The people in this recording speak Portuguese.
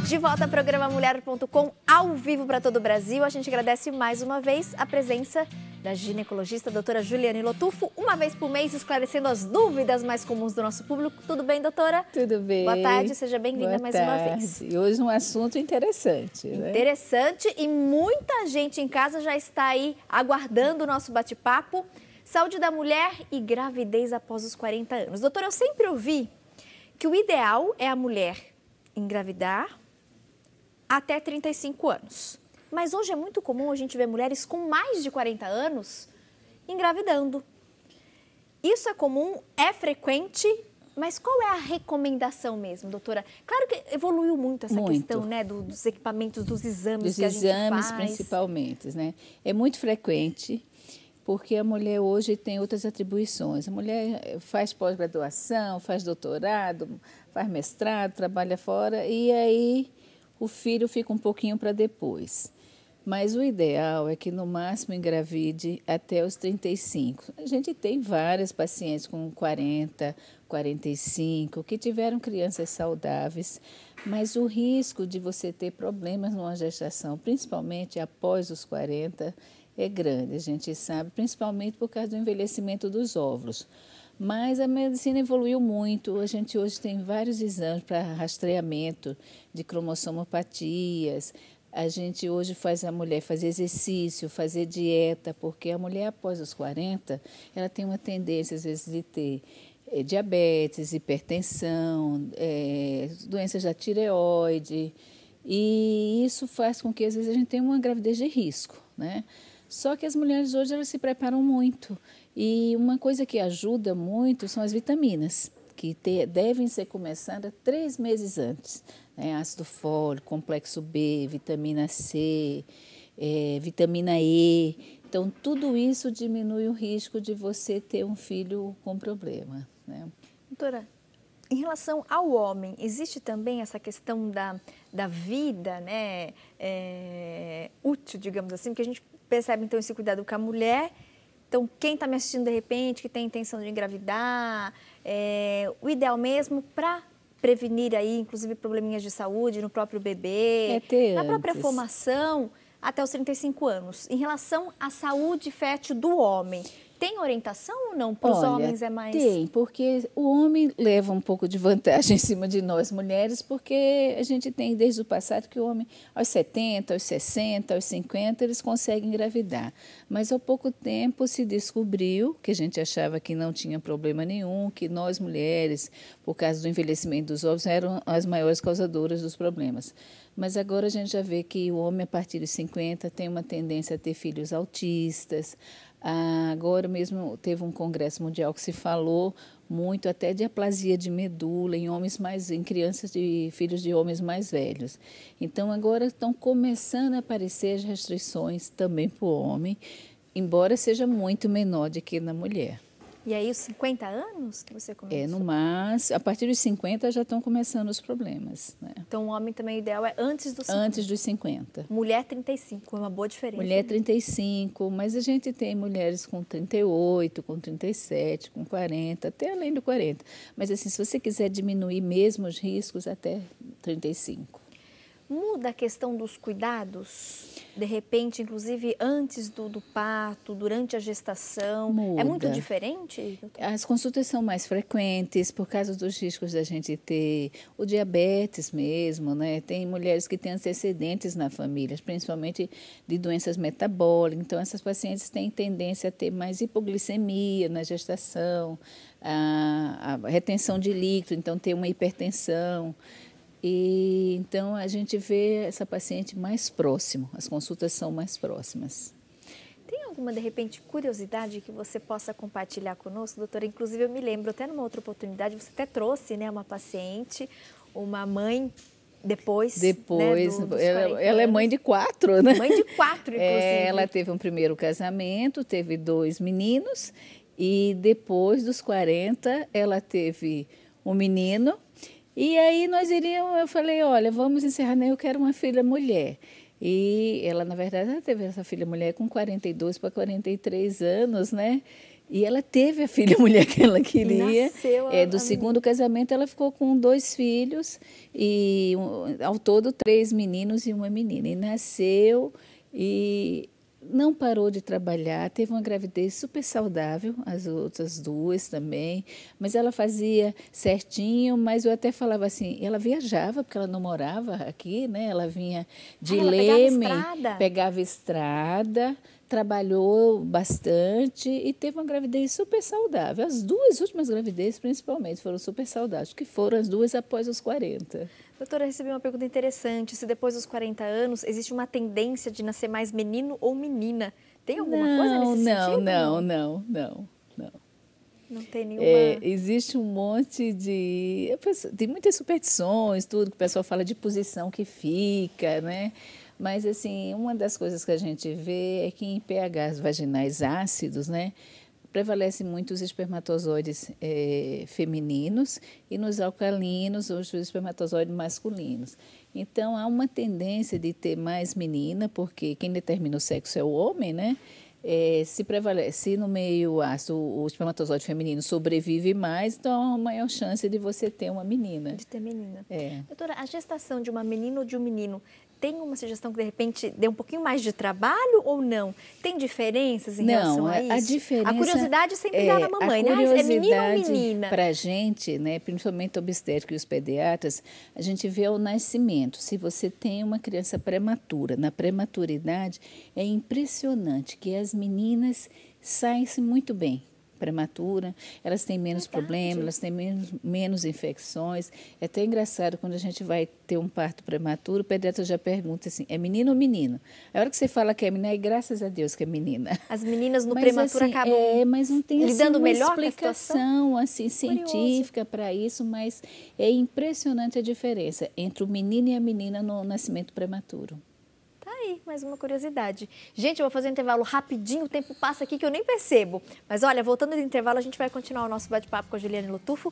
De volta ao programa Mulher.com, ao vivo para todo o Brasil. A gente agradece mais uma vez a presença da ginecologista doutora Juliane Lotufo, uma vez por mês, esclarecendo as dúvidas mais comuns do nosso público. Tudo bem, doutora? Tudo bem. Boa tarde, seja bem-vinda mais uma vez. E hoje um assunto interessante, né? Interessante, e muita gente em casa já está aí aguardando o nosso bate-papo. Saúde da mulher e gravidez após os 40 anos. Doutora, eu sempre ouvi que o ideal é a mulher engravidar até 35 anos. Mas hoje é muito comum a gente ver mulheres com mais de 40 anos engravidando. Isso é comum, é frequente, mas qual é a recomendação mesmo, doutora? Claro que evoluiu muito essa questão, né, dos equipamentos, dos exames que a gente faz. Dos exames, principalmente, né? É muito frequente, porque a mulher hoje tem outras atribuições. A mulher faz pós-graduação, faz doutorado, faz mestrado, trabalha fora, e aí o filho fica um pouquinho para depois. Mas o ideal é que no máximo engravide até os 35. A gente tem várias pacientes com 40, 45, que tiveram crianças saudáveis, mas o risco de você ter problemas numa gestação, principalmente após os 40, é grande, a gente sabe, principalmente por causa do envelhecimento dos óvulos. Mas a medicina evoluiu muito, a gente hoje tem vários exames para rastreamento de cromossomopatias. A gente hoje faz a mulher fazer exercício, fazer dieta, porque a mulher após os 40, ela tem uma tendência às vezes de ter diabetes, hipertensão, doenças da tireoide, e isso faz com que às vezes a gente tenha uma gravidez de risco, né? Só que as mulheres hoje elas se preparam muito, e uma coisa que ajuda muito são as vitaminas, que devem ser começadas 3 meses antes. Ácido fólico, complexo B, vitamina C, vitamina E. Então, tudo isso diminui o risco de você ter um filho com problema, né? Doutora, em relação ao homem, existe também essa questão da vida, né, útil, digamos assim, porque a gente percebe, então, esse cuidado com a mulher. Então, quem está me assistindo, de repente, que tem intenção de engravidar, o ideal mesmo para prevenir aí, inclusive, probleminhas de saúde no próprio bebê, na própria formação, até os 35 anos. Em relação à saúde fértil do homem, tem orientação ou não? Para os homens é mais... Tem, porque o homem leva um pouco de vantagem em cima de nós mulheres, porque a gente tem desde o passado que o homem, aos 70, aos 60, aos 50, eles conseguem engravidar. Mas há pouco tempo se descobriu, que a gente achava que não tinha problema nenhum, que nós mulheres, por causa do envelhecimento dos ovos, eram as maiores causadoras dos problemas. Mas agora a gente já vê que o homem, a partir dos 50, tem uma tendência a ter filhos autistas. Agora mesmo teve um congresso mundial que se falou muito até de aplasia de medula em crianças de filhos de homens mais velhos. Então agora estão começando a aparecer as restrições também para o homem, embora seja muito menor do que na mulher. E aí os 50 anos que você começou? No máximo, a partir dos 50 já estão começando os problemas, né? Então o homem também o ideal é antes dos 50? Antes dos 50. Mulher 35, é uma boa diferença. Mulher 35, mas a gente tem mulheres com 38, com 37, com 40, até além do 40. Mas assim, se você quiser diminuir mesmo os riscos, até 35. Muda a questão dos cuidados? De repente, inclusive, antes do parto, durante a gestação? Muda. É muito diferente, doutora? As consultas são mais frequentes por causa dos riscos da gente ter o diabetes mesmo, né? Tem mulheres que têm antecedentes na família, principalmente de doenças metabólicas. Então, essas pacientes têm tendência a ter mais hipoglicemia na gestação, a retenção de líquido, então ter uma hipertensão. E então a gente vê essa paciente mais próximo, as consultas são mais próximas. Tem alguma, de repente, curiosidade que você possa compartilhar conosco, doutora? Inclusive, eu me lembro, até numa outra oportunidade, você até trouxe, né, uma paciente, uma mãe, depois né, ela é mãe de 4, né? Mãe de 4, inclusive. Ela teve um primeiro casamento, teve 2 meninos, e depois dos 40, ela teve um menino. E aí eu falei, olha, vamos encerrar, né? Eu quero uma filha mulher. E ela, na verdade, ela teve essa filha mulher com 42 para 43 anos, né? E ela teve a filha mulher que ela queria. Nasceu Do segundo casamento, ela ficou com 2 filhos, e ao todo 3 meninos e uma menina. E nasceu e não parou de trabalhar, teve uma gravidez super saudável, as outras 2 também, mas ela fazia certinho, mas eu até falava assim, ela viajava, porque ela não morava aqui, né? Ela vinha de Leme, pegava estrada, trabalhou bastante e teve uma gravidez super saudável. As 2 últimas gravidezes, principalmente, foram super saudáveis, que foram as 2 após os 40. Doutora, recebi uma pergunta interessante. Se depois dos 40 anos existe uma tendência de nascer mais menino ou menina? Tem alguma coisa nesse sentido? Não. Não tem nenhuma... Existe um monte de... Tem muitas superstições, tudo que o pessoal fala de posição que fica, né? Mas, assim, uma das coisas que a gente vê é que em pHs vaginais ácidos, né, prevalece muito os espermatozoides femininos e nos alcalinos os espermatozoides masculinos. Então, há uma tendência de ter mais menina, porque quem determina o sexo é o homem, né? Se no meio ácido o espermatozoide feminino sobrevive mais, então há uma maior chance de você ter uma menina. De ter menina. Doutora, a gestação de uma menina ou de um menino tem uma sugestão que, de repente, dê um pouquinho mais de trabalho ou não? Tem diferenças em relação a isso? A diferença... A curiosidade sempre dá na mamãe, né? É menino ou menina? Para a gente, né, principalmente obstétrica e os pediatras, a gente vê ao nascimento. Se você tem uma criança prematura, na prematuridade, é impressionante que as meninas saem-se muito bem. Prematura, elas têm menos problemas, elas têm menos infecções. É até engraçado quando a gente vai ter um parto prematuro, o pediatra já pergunta assim, é menino ou menino? A hora que você fala que é menina, graças a Deus que é menina. As meninas no prematuro assim, acabam mas não tem lidando assim, uma melhor explicação assim, científica para isso, mas é impressionante a diferença entre o menino e a menina no nascimento prematuro. Aí, mais uma curiosidade. Gente, eu vou fazer um intervalo rapidinho, o tempo passa aqui que eu nem percebo. Mas olha, voltando do intervalo, a gente vai continuar o nosso bate-papo com a Juliane Lotufo